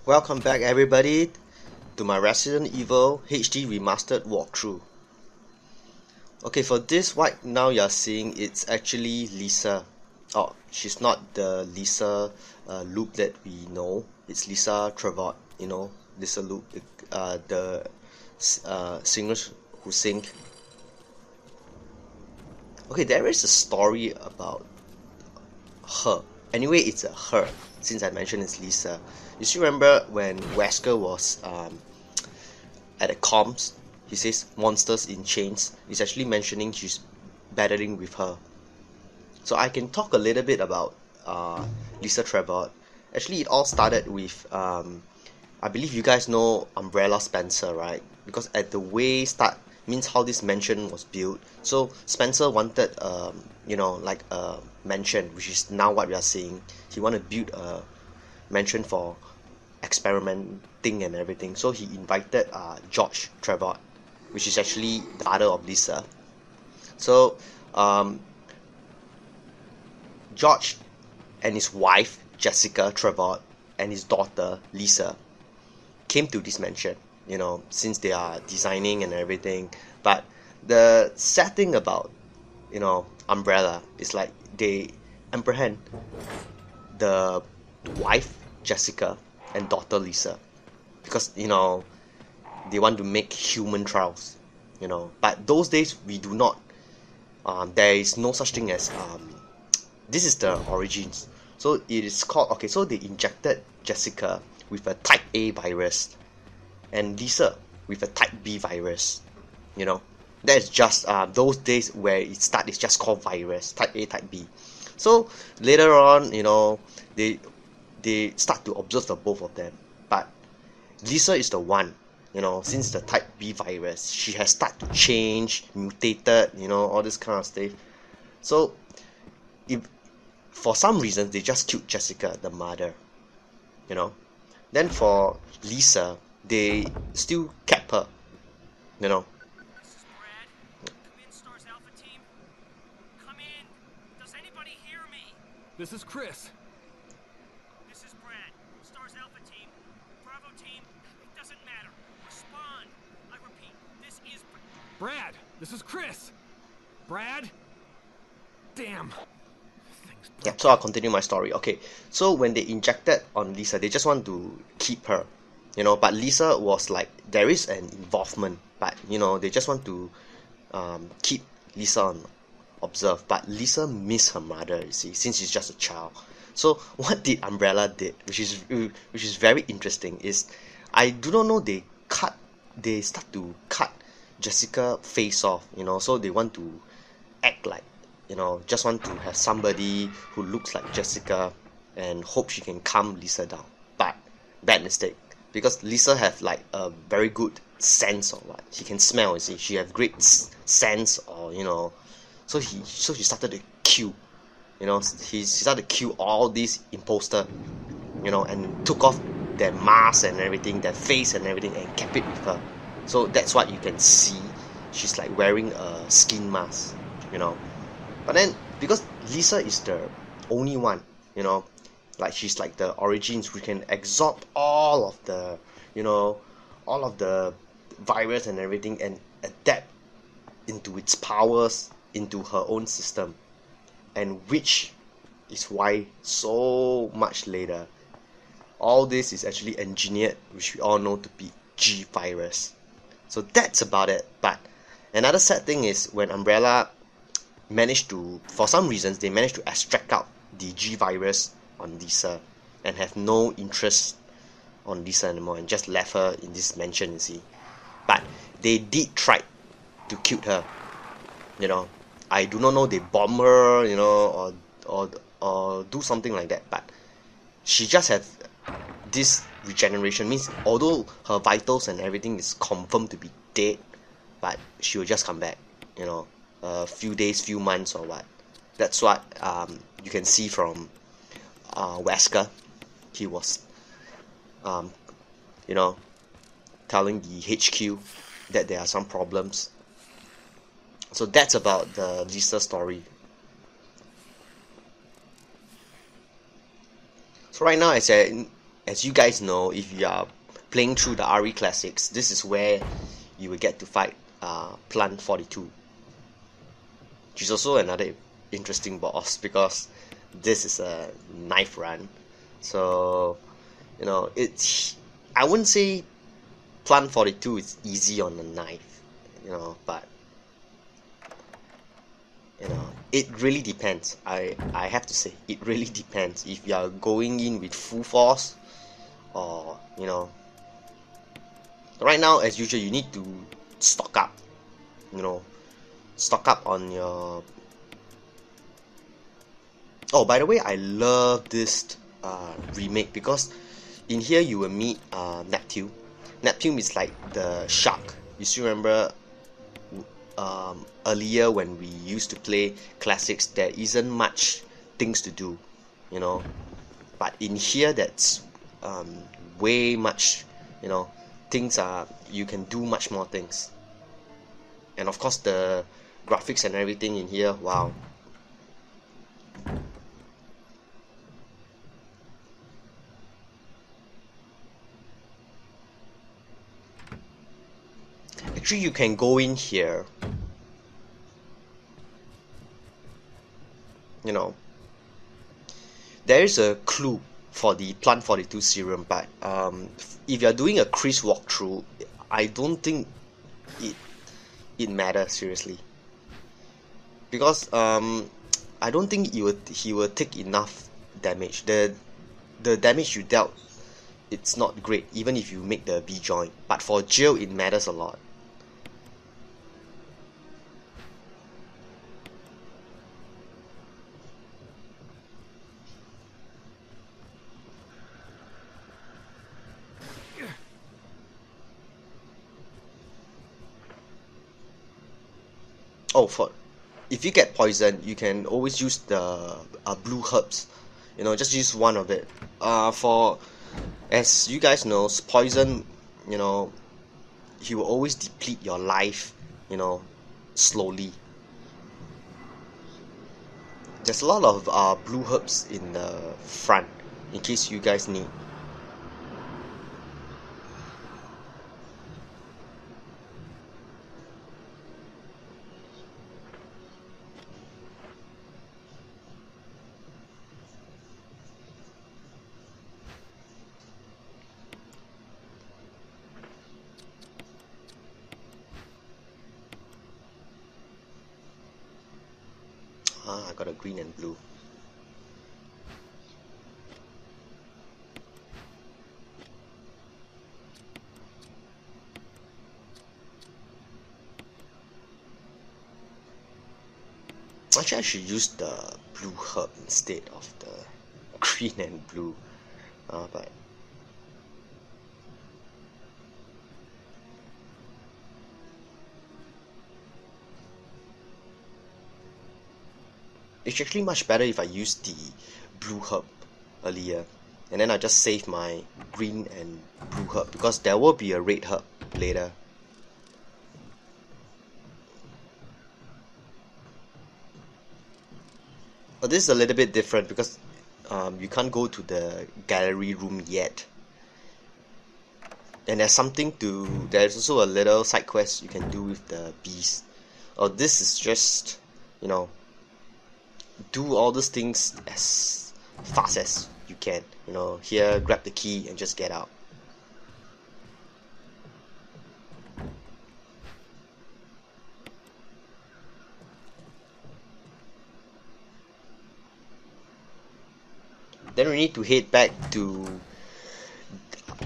Welcome back everybody to my Resident Evil HD Remastered walkthrough. Okay, for this right now you're seeing it's actually Lisa. Oh, she's not the Lisa Loop that we know. It's Lisa Trevor, you know, Lisa Loop, the singers who sing. Okay, there is a story about her. Anyway, it's a her, since I mentioned it's Lisa. You still remember when Wesker was at the comms, he says monsters in chains. He's actually mentioning she's battling with her. So I can talk a little bit about Lisa Trevor. Actually, it all started with, I believe you guys know Umbrella Spencer, right? Because at the way start means how this mansion was built. So Spencer wanted, like a mansion, which is now what we are seeing. He wanted to build a mansion for experimenting and everything. So he invited George Trevor, which is actually the father of Lisa. So George and his wife Jessica Trevor and his daughter Lisa came to this mansion, you know, since they are designing and everything. But the sad thing about, you know, Umbrella is like they apprehend the wife Jessica and daughter Lisa because, you know, they want to make human trials, you know. But those days we do not, there is no such thing as this is the origins. So it is called, okay, so they injected Jessica with a type A virus and Lisa with a type B virus, you know. That's just those days where it starts, it's just called virus, type A, type B. So later on, you know, they start to observe the both of them. But Lisa is the one, you know, since the type B virus, she has started to change, mutated, you know, all this kind of stuff. So if for some reason they just killed Jessica, the mother, you know. Then for Lisa, they still kept her, you know. This is Brad. Come in, Stars Alpha team. Come in. Does anybody hear me? This is Chris. This is Brad. Stars Alpha team. Bravo team. It doesn't matter. Respond. I repeat, this is Brad, this is Chris. Brad? Damn. Things Yeah, so I'll continue my story. Okay, so when they injected on Lisa, they just want to keep her, you know. But Lisa was like, there is an involvement, but you know, they just want to keep Lisa on observe. But Lisa missed her mother, you see, since she's just a child. So what did Umbrella did, which is very interesting, is I do not know, they start to cut Jessica face off, you know. So they want to act like, you know, just want to have somebody who looks like Jessica and hope she can calm Lisa down. But bad mistake, because Lisa have like a very good sense or what, she can smell, you see, she have great sense, or you know. So she started to kill, you know, she started to kill all these imposter, you know, and took off their mask and everything, their face and everything, and kept it with her. So that's what you can see, she's like wearing a skin mask, you know. But then because Lisa is the only one, you know, like she's like the origins, we can absorb all of the, you know, all of the virus and everything and adapt into its powers into her own system. And which is why so much later all this is actually engineered, which we all know to be G virus. So that's about it. But another sad thing is when Umbrella managed to, for some reasons, they managed to extract out the G virus on Lisa and have no interest on Lisa anymore and just left her in this mansion, you see. But they did try to kill her, you know. I do not know, they bomb her, you know, or do something like that. But she just have this regeneration, means although her vitals and everything is confirmed to be dead, but she will just come back, you know, a few days, few months or what. That's what you can see from Wesker. He was, you know, telling the HQ that there are some problems. So that's about the Lisa story. So right now, as I as you guys know, if you are playing through the RE Classics, this is where you will get to fight Plant 42, which is also another interesting boss because this is a knife run. So, you know, I wouldn't say Plant 42 is easy on the knife, you know, but you know, it really depends. I have to say, it really depends if you are going in with full force, or you know, right now as usual you need to stock up, you know, stock up on your. Oh, by the way, I love this remake because in here you will meet Neptune. Neptune is like the shark. You still remember earlier when we used to play classics, there isn't much things to do, you know, but in here that's way much, you know, things are, you can do much more things. And of course the graphics and everything in here, wow. Actually, you can go in here, you know, there is a clue for the Plant 42 serum, but if you're doing a Chris walkthrough, I don't think it matters seriously, because I don't think he will take enough damage. The damage you dealt, it's not great even if you make the V joint, but for Jill it matters a lot. Oh, if you get poisoned, you can always use the blue herbs. You know, just use one of it. For, as you guys know, poison, you know, he will always deplete your life, you know, slowly. There's a lot of blue herbs in the front, in case you guys need. I got a green and blue. Actually, I should use the blue herb instead of the green and blue. But it's actually much better if I use the blue herb earlier, and then I just save my green and blue herb, because there will be a red herb later. But this is a little bit different because you can't go to the gallery room yet. And there's also a little side quest you can do with the bees. Oh, this is just, you know, do all these things as fast as you can. You know, here, grab the key and just get out. Then we need to head back to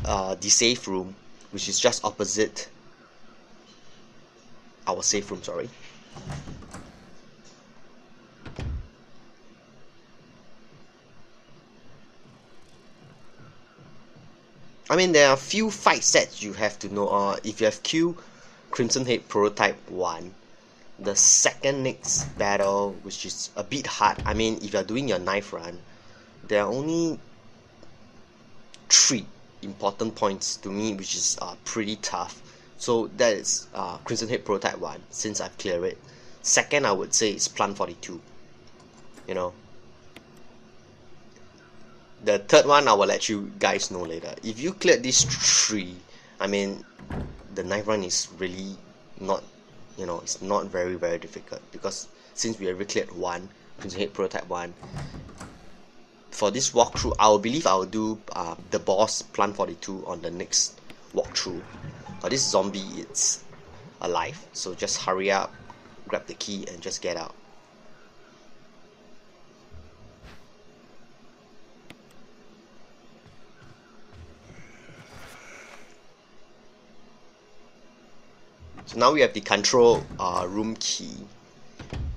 the safe room, which is just opposite our safe room, sorry. I mean, there are a few fight sets you have to know. If you have Q Crimson Head Prototype 1, the second next battle, which is a bit hard. I mean, if you're doing your knife run, there are only 3 important points to me, which is pretty tough. So that is Crimson Head Prototype 1, since I've cleared it. Second, I would say, is Plant 42. You know, the third one I will let you guys know later. If you cleared these 3, I mean, the 9th run is really not, you know, it's not very difficult, because since we already cleared 1, Crimson Head Prototype 1, for this walkthrough, I believe I will do the boss Plant 42 on the next walkthrough. This zombie, it's alive, so just hurry up, grab the key and just get out. So now we have the control room key.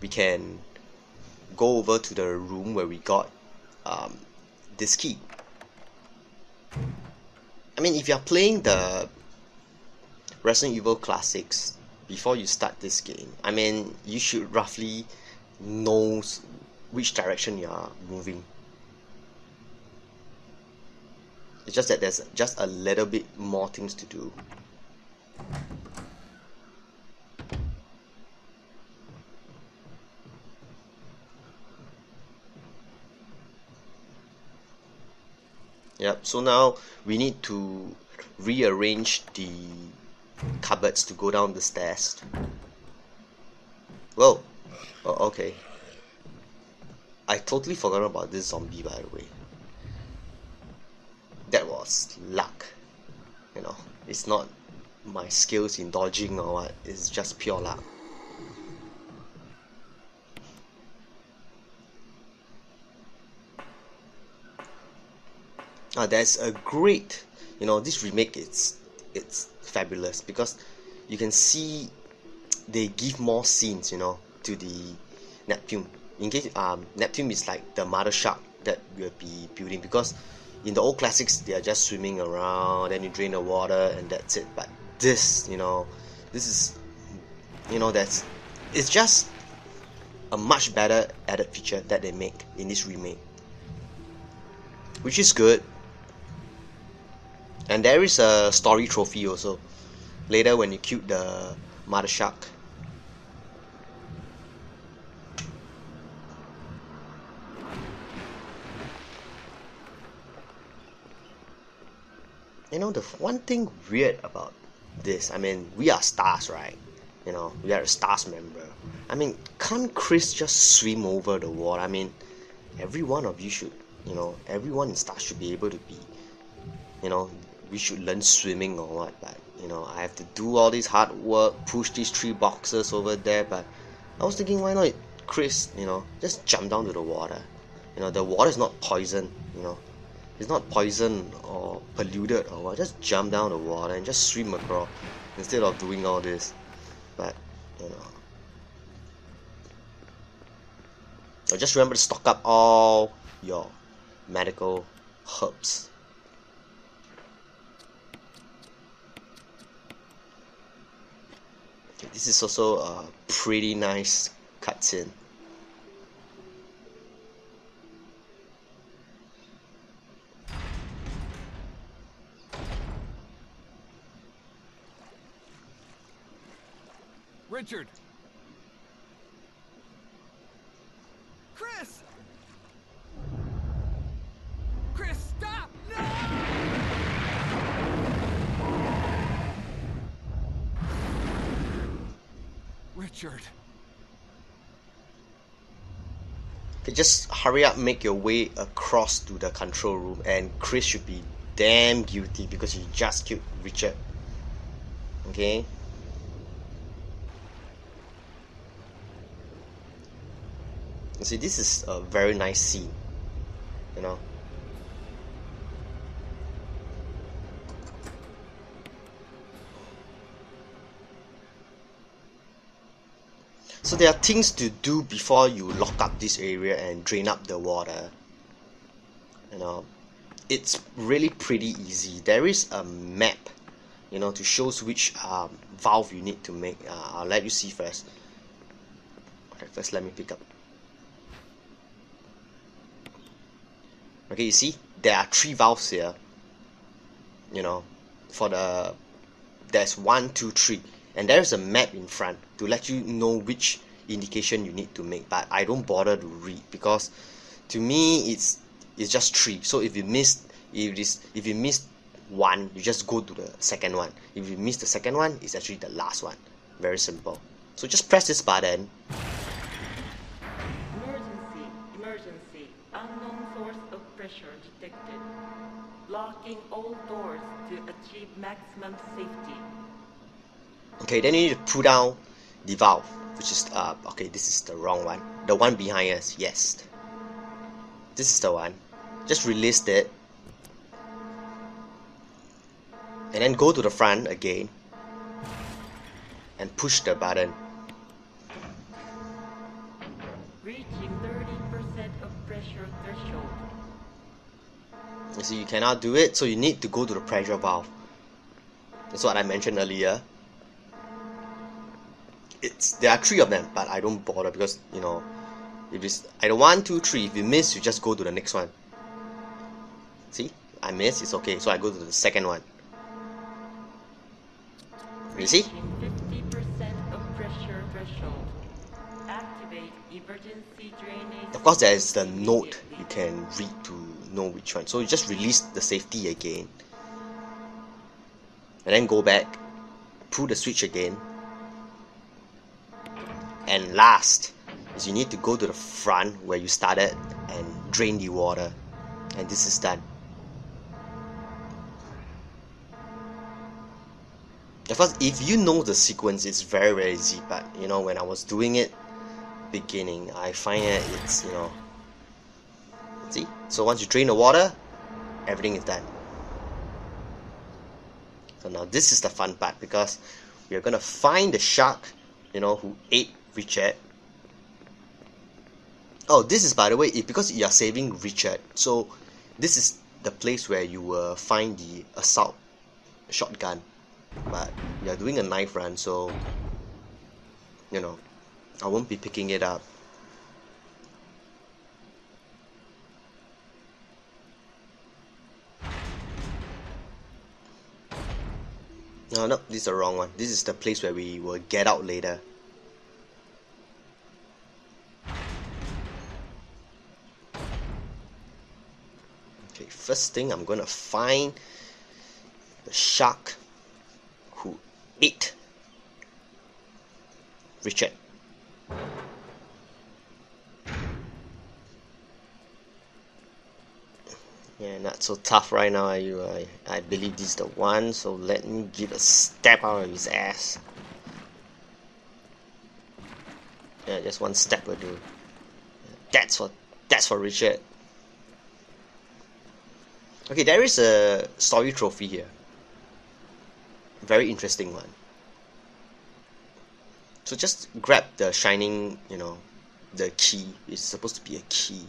We can go over to the room where we got this key. I mean, if you're playing the Resident Evil Classics before you start this game, I mean, you should roughly know which direction you are moving. It's just that there's just a little bit more things to do. Yep, so now we need to rearrange the cupboards to go down the stairs. Whoa, oh, okay. I totally forgot about this zombie, by the way. That was luck. You know, it's not my skills in dodging or what, it's just pure luck. There's a great, you know, this remake, it's fabulous because you can see they give more scenes, you know, to the Neptune. In case Neptune is like the mother shark that we'll be building, because in the old classics they are just swimming around, then you drain the water and that's it. But this, you know, this is, you know, it's just a much better added feature that they make in this remake, which is good. And there is a story trophy also later when you kill the mother shark. You know, the one thing weird about this, I mean, we are stars, right? You know, we are a stars member. I mean, can't Chris just swim over the water? I mean, every one of you should, you know, everyone in stars should be able to be, you know, we should learn swimming or what, but you know, I have to do all this hard work, push these 3 boxes over there. But I was thinking, why not Chris, you know, just jump down to the water. You know, the water is not poison, you know, it's not poison or polluted or what. Just jump down the water and just swim across instead of doing all this. But you know, so just remember to stock up all your medical herbs. This is also a pretty nice cutscene. Richard! Chris! Chris, stop! No! Richard. Okay, just hurry up, make your way across to the control room, and Chris should be damn guilty because he just killed Richard. Okay? You see, this is a very nice scene, you know. So there are things to do before you lock up this area and drain up the water. You know, it's really pretty easy. There is a map, you know, to show which valve you need to make. I'll let you see first. Okay, first let me pick up. Okay, you see, there are 3 valves here. You know, for the there's 1, 2, 3. And there's a map in front to let you know which indication you need to make, but I don't bother to read because to me it's it's just 3. So if you missed one, you just go to the second one. If you miss the second one, it's actually the last one. Very simple. So just press this button. Emergency. Unknown source of pressure detected. Locking all doors to achieve maximum safety. Okay, then you need to pull down the valve, which is okay, this is the wrong one. The one behind us, yes. This is the one. Just release it. And then go to the front again. And push the button. Reaching 30% of pressure threshold. You see, you cannot do it, so you need to go to the pressure valve. That's what I mentioned earlier. There are 3 of them, but I don't bother because, you know, if it's either 1, 2, 3, if you miss, you just go to the next one. See, I miss, it's okay, so I go to the second one. You see? 50% of pressure threshold. Activate emergency drainage. Of course, there is the note you can read to know which one. So you just release the safety again. And then go back, pull the switch again. And last is you need to go to the front where you started and drain the water. And this is done. Of course, if you know the sequence, it's very, very easy. But, you know, when I was doing it beginning, I find that it's, you know, see? So once you drain the water, everything is done. So now this is the fun part, because we are gonna find the shark, you know, who ate Richard. Oh, this is, by the way, because you are saving Richard, so this is the place where you will find the assault shotgun. But we are doing a knife run, so, you know, I won't be picking it up. No, this is the wrong one. This is the place where we will get out later. Okay, first thing, I'm gonna find the shark who ate Richard. Yeah, not so tough right now, are you? I believe this is the one, so let me give a step out of his ass. Yeah, just one step will do. That's for Richard. Okay, there is a story trophy here. Very interesting one. So just grab the shining, you know, the key. It's supposed to be a key.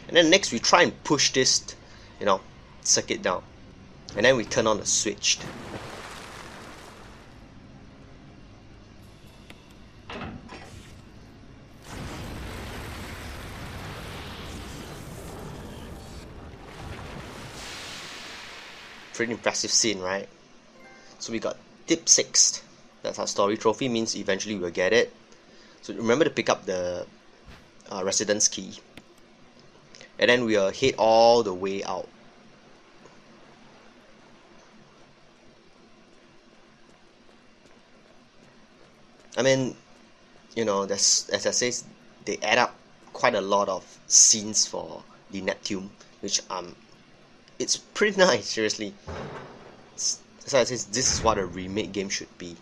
And then next we try and push this, you know, circuit down. And then we turn on the switch. Pretty impressive scene, right? So we got tip 6. That's our story trophy, means eventually we'll get it. So remember to pick up the residence key. And then we'll head all the way out. I mean, you know, as I said, they add up quite a lot of scenes for the Neptune, which it's pretty nice, seriously. As I said, this is what a remake game should be.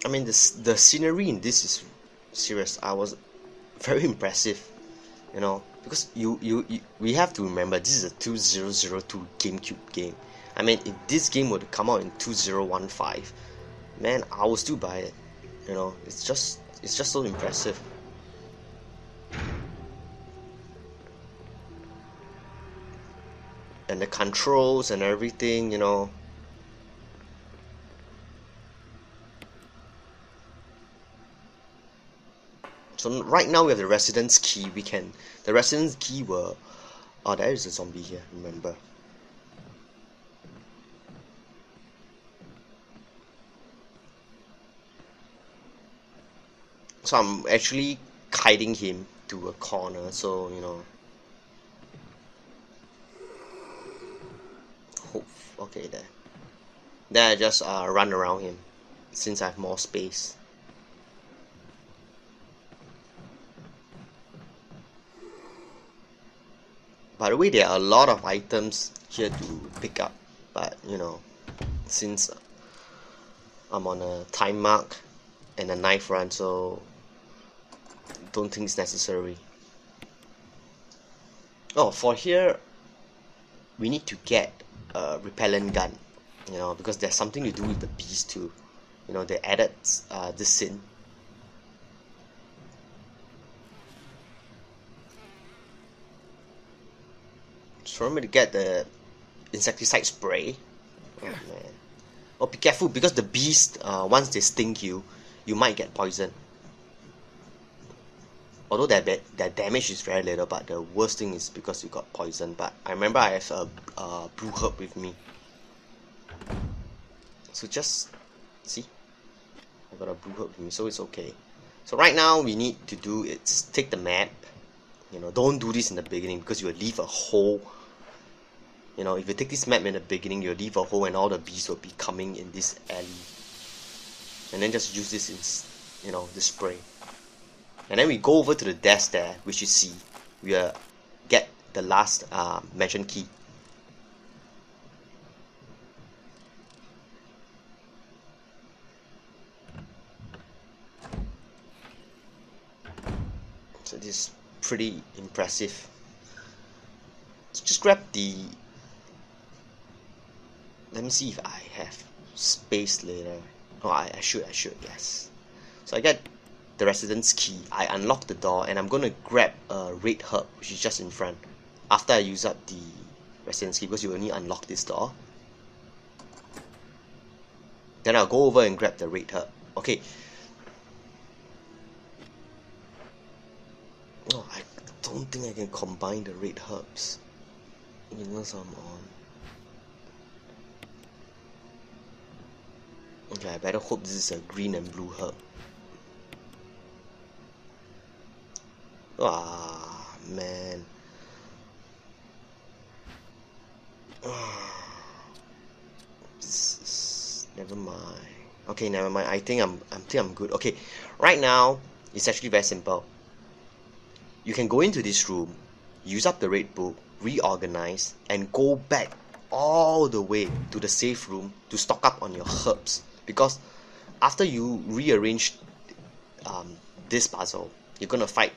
I mean, the scenery in this is serious. I was very impressive, you know, because we have to remember this is a 2002 GameCube game. I mean, if this game were to come out in 2015, man, I will still buy it. You know, it's just so impressive. And the controls and everything, you know. So right now we have the residence key. The residence key were... Oh, there is a zombie here, remember. So I'm actually hiding him to a corner, so you know. Okay, there. Then I just run around him, since I have more space. By the way, there are a lot of items here to pick up, but you know, since I'm on a time mark and a knife run, so don't think it's necessary. Oh, for here, we need to get a repellent gun, you know, because there's something to do with the bees too. You know, they added this sin. So remember to get the insecticide spray. Oh man. Oh, be careful, because the bees, once they sting you, you might get poisoned. Although their damage is very little, but the worst thing is because you got poisoned. But I remember I have a blue herb with me. So just, see? I got a blue herb with me, so it's okay. So right now we need to do is take the map. You know, don't do this in the beginning because you'll leave a hole. You know, if you take this map in the beginning, you'll leave a hole and all the bees will be coming in this alley. And then just use this in, you know, this spray. And then we go over to the desk there, which you see. We get the last mentioned key. So this is pretty impressive. Let's just grab the... Let me see if I have space later. Oh, I should, yes. So I get the residence key. I unlock the door and I'm gonna grab a red herb, which is just in front, after I use up the residence key, because you only unlock this door. Then I'll go over and grab the red herb. Okay. Oh, I don't think I can combine the red herbs. Unless I'm on. Okay, I better hope this is a green and blue herb. Ah, man. Never mind. Okay, never mind. I think I'm good. Okay, right now it's actually very simple. You can go into this room, use up the red book, reorganize, and go back all the way to the safe room to stock up on your herbs. Because after you rearrange this puzzle, you're gonna fight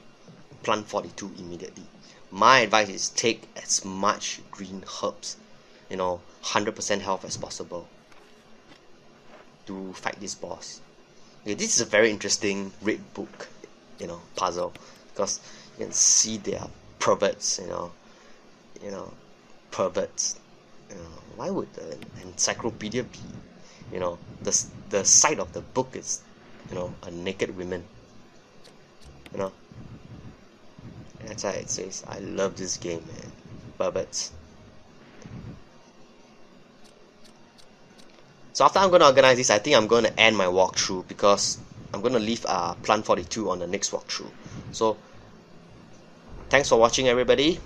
Plant 42 immediately. My advice is take as much green herbs, you know, 100% health as possible to fight this boss. Okay, this is a very interesting red book, you know, puzzle, because you can see there are perverts, you know, perverts. You know, why would an encyclopedia be, you know, the side of the book is, you know, a naked woman, you know. That's why it says, I love this game, man. Perverts. So after I'm going to organize this, I think I'm going to end my walkthrough, because I'm going to leave Plant 42 on the next walkthrough. So, thanks for watching, everybody.